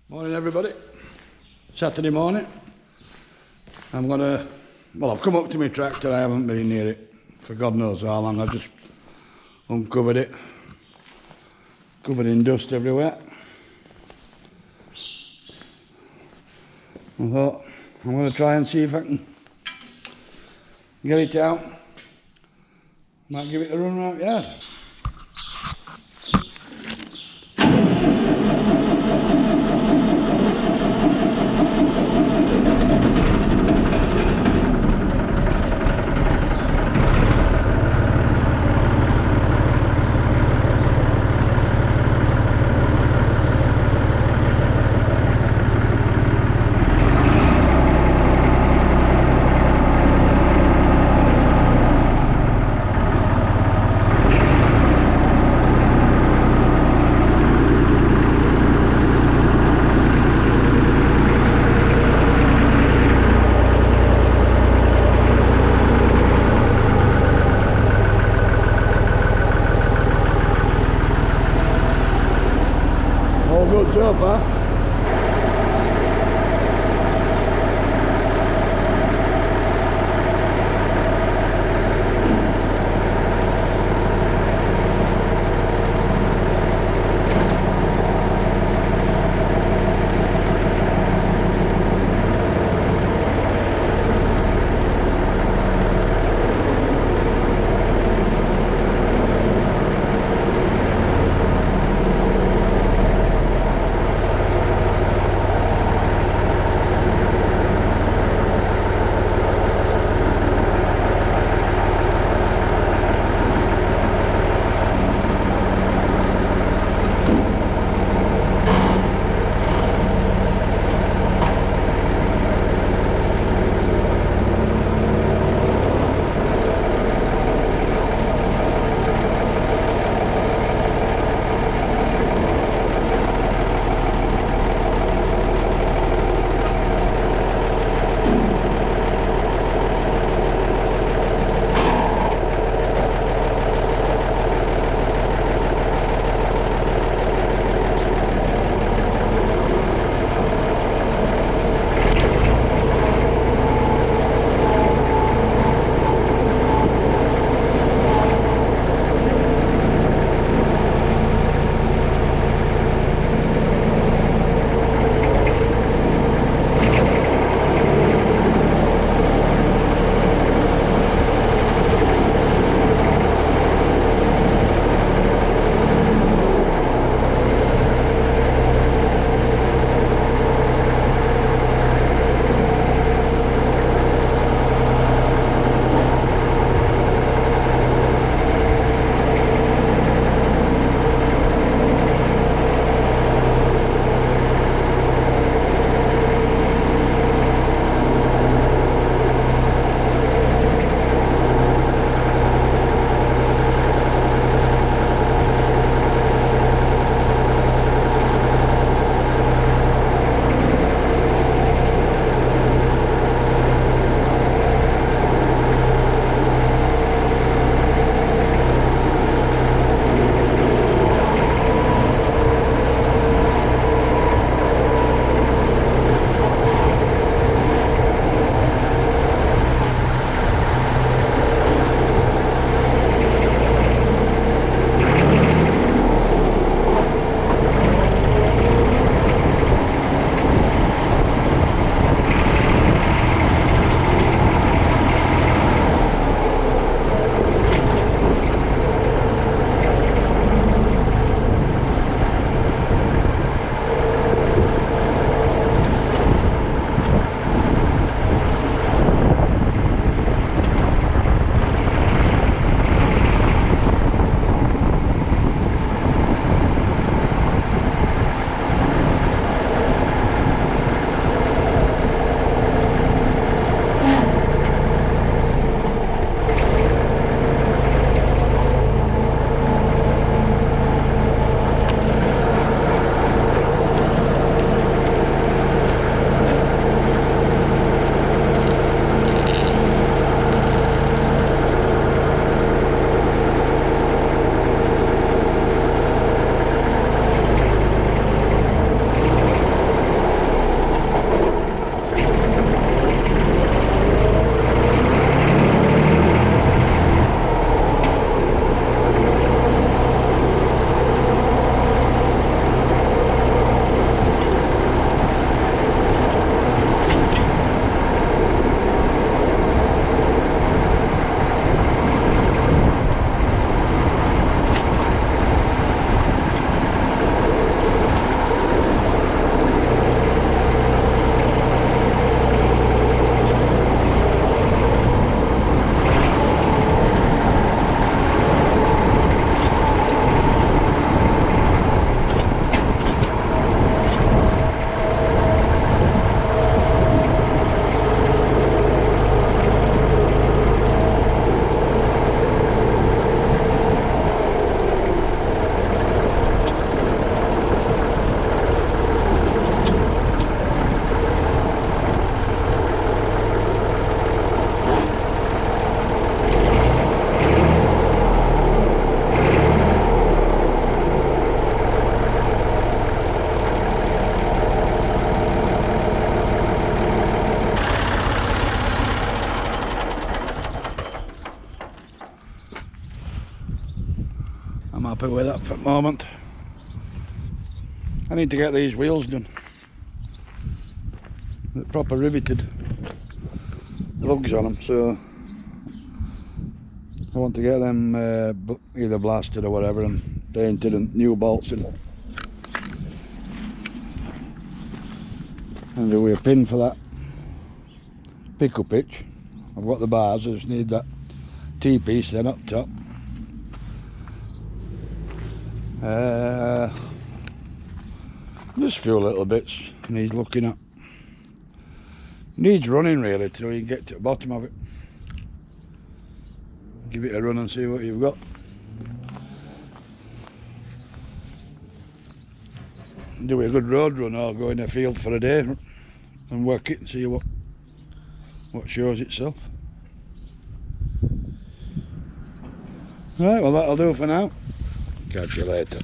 Morning everybody. Saturday morning. I've come up to my tractor, I haven't been near it for God knows how long. I've just uncovered it. Covered in dust everywhere. I thought I'm going to try and see if I can get it out. Might give it a run around the yard. All good so far. happy with that for the moment. I need to get these wheels done. They're proper riveted lugs on them, so I want to get them either blasted or whatever and painted and new bolts in. And do a pin for that pickle pitch. I've got the bars, I just need that T-piece then up top. Just a few little bits needs looking at. Needs running really till you get to the bottom of it. Give it a run and see what you've got. Do a good road run or go in a field for a day and work it and see what shows itself. Right, well that'll do for now. Catch you later.